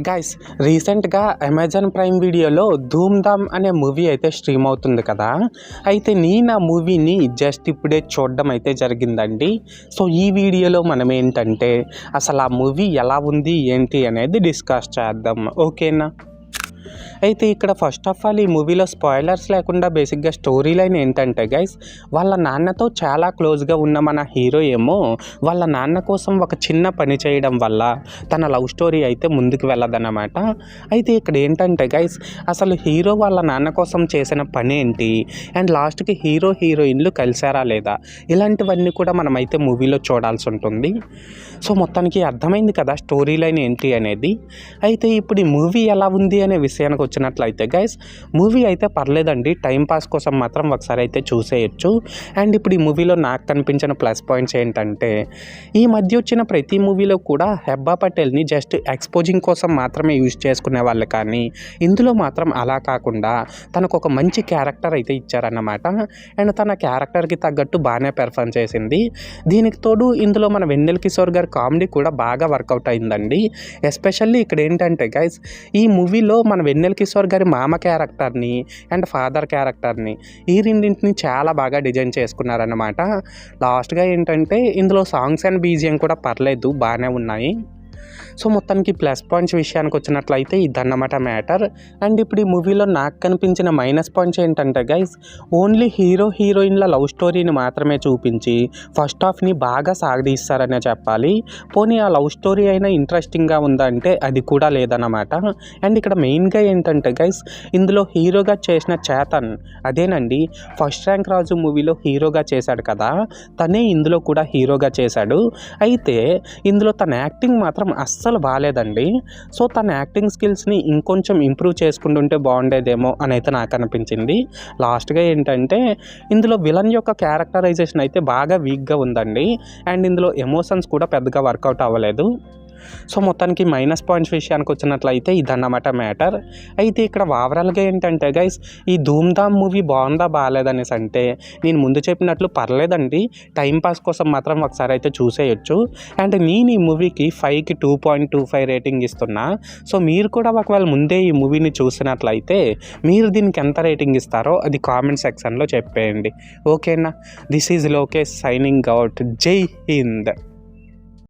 Guys, రీసెంట్గా Amazon prime వీడియోలో ధూమ్ ధామ్ అనే మూవీ అయితే స్ట్రీమ్ అవుతుంది కదా. అయితే నేను ఆ మూవీని జస్ట్ ఇప్పుడే చూడడం అయితే జరిగిందండి. సో ఈ వీడియోలో మనం ఏంటంటే అసలు ఆ మూవీ ఎలా ఉంది ఏంటి అనేది డిస్కస్ చేద్దాం, ఓకేనా. అయితే ఇక్కడ ఫస్ట్ ఆఫ్ ఆల్ ఈ మూవీలో స్పాయిలర్స్ లేకుండా బేసిక్గా స్టోరీ లైన్ ఏంటంటే గైస్, వాళ్ళ నాన్నతో చాలా క్లోజ్గా ఉన్న మన హీరో ఏమో వాళ్ళ నాన్న కోసం ఒక చిన్న పని చేయడం వల్ల తన లవ్ స్టోరీ అయితే ముందుకు వెళ్ళదన్నమాట. అయితే ఇక్కడ ఏంటంటే గైస్, అసలు హీరో వాళ్ళ నాన్న కోసం చేసిన పని ఏంటి అండ్ లాస్ట్కి హీరో హీరోయిన్లు కలిసారా లేదా, ఇలాంటివన్నీ కూడా మనమైతే మూవీలో చూడాల్సి ఉంటుంది. సో మొత్తానికి అర్థమైంది కదా స్టోరీ లైన్ ఏంటి అనేది. అయితే ఇప్పుడు ఈ మూవీ ఎలా ఉంది అనే విషయానికి వచ్చినట్లయితే గైస్, మూవీ అయితే పర్లేదండి, టైంపాస్ కోసం మాత్రం ఒకసారి అయితే చూసేయచ్చు. అండ్ ఇప్పుడు ఈ మూవీలో నాకు కనిపించిన ప్లస్ పాయింట్స్ ఏంటంటే, ఈ మధ్య వచ్చిన ప్రతి మూవీలో కూడా హెబ్బా పటేల్ని జస్ట్ ఎక్స్పోజింగ్ కోసం మాత్రమే యూజ్ చేసుకునే వాళ్ళు, కానీ ఇందులో మాత్రం అలా కాకుండా తనకు ఒక మంచి క్యారెక్టర్ అయితే ఇచ్చారన్నమాట. అండ్ తన క్యారెక్టర్కి తగ్గట్టు బాగానే పెర్ఫామ్ చేసింది. దీనికి తోడు ఇందులో మన వెన్నెల కిషోర్ గారి కామెడీ కూడా బాగా వర్కౌట్ అయిందండి. ఎస్పెషల్లీ ఇక్కడ ఏంటంటే గైస్, ఈ మూవీలో మన వెన్నెల కిషోర్ గారి మామ క్యారెక్టర్ని అండ్ ఫాదర్ క్యారెక్టర్ని ఈ రెండింటిని చాలా బాగా డిజైన్ చేసుకున్నారన్నమాట. లాస్ట్గా ఏంటంటే ఇందులో సాంగ్స్ అండ్ బీజిఎం కూడా పర్లేదు, బాగానే ఉన్నాయి. సో మొత్తానికి ప్లస్ పాయింట్స్ విషయానికి వచ్చినట్లయితే ఇదన్నమాట మ్యాటర్. అండ్ ఇప్పుడు ఈ మూవీలో నాకు కనిపించిన మైనస్ పాయింట్స్ ఏంటంటే గైస్, ఓన్లీ హీరో హీరోయిన్ల లవ్ స్టోరీని మాత్రమే చూపించి ఫస్ట్ హాఫ్ని బాగా సాగదీస్తారనే చెప్పాలి. పోనీ ఆ లవ్ స్టోరీ అయినా ఇంట్రెస్టింగ్గా ఉందంటే అది కూడా లేదన్నమాట. అండ్ ఇక్కడ మెయిన్గా ఏంటంటే గైస్, ఇందులో హీరోగా చేసిన చేతన్, అదేనండి ఫస్ట్ ర్యాంక్ రాజు మూవీలో హీరోగా చేశాడు కదా, తనే ఇందులో కూడా హీరోగా చేశాడు. అయితే ఇందులో తన యాక్టింగ్ మాత్రం అస్సలు బాగాలేదండి. సో తన యాక్టింగ్ స్కిల్స్ని ఇంకొంచెం ఇంప్రూవ్ చేసుకుంటుంటే బాగుండేదేమో అని అయితే నాకు అనిపించింది. లాస్ట్గా ఏంటంటే ఇందులో విలన్ యొక్క క్యారెక్టరైజేషన్ అయితే బాగా వీక్గా ఉందండి. అండ్ ఇందులో ఎమోషన్స్ కూడా పెద్దగా వర్కౌట్ అవ్వలేదు. సో మొత్తానికి మైనస్ పాయింట్స్ విషయానికి వచ్చినట్లయితే ఇదన్నమాట మ్యాటర్. అయితే ఇక్కడ ఓవరాల్గా ఏంటంటే గైస్, ఈ ధూమ్ ధామ్ మూవీ బాగుందా బాగాలేదనేసి అంటే నేను ముందు చెప్పినట్లు పర్లేదండి, టైంపాస్ కోసం మాత్రం ఒకసారి అయితే చూసేయచ్చు. అండ్ నేను ఈ మూవీకి 5కి 2.25 రేటింగ్ ఇస్తున్నా. సో మీరు కూడా ఒకవేళ ముందే ఈ మూవీని చూసినట్లయితే మీరు దీనికి ఎంత రేటింగ్ ఇస్తారో అది కామెంట్ సెక్షన్లో చెప్పేయండి, ఓకేనా. This is Lokesh signing out. జై హింద్.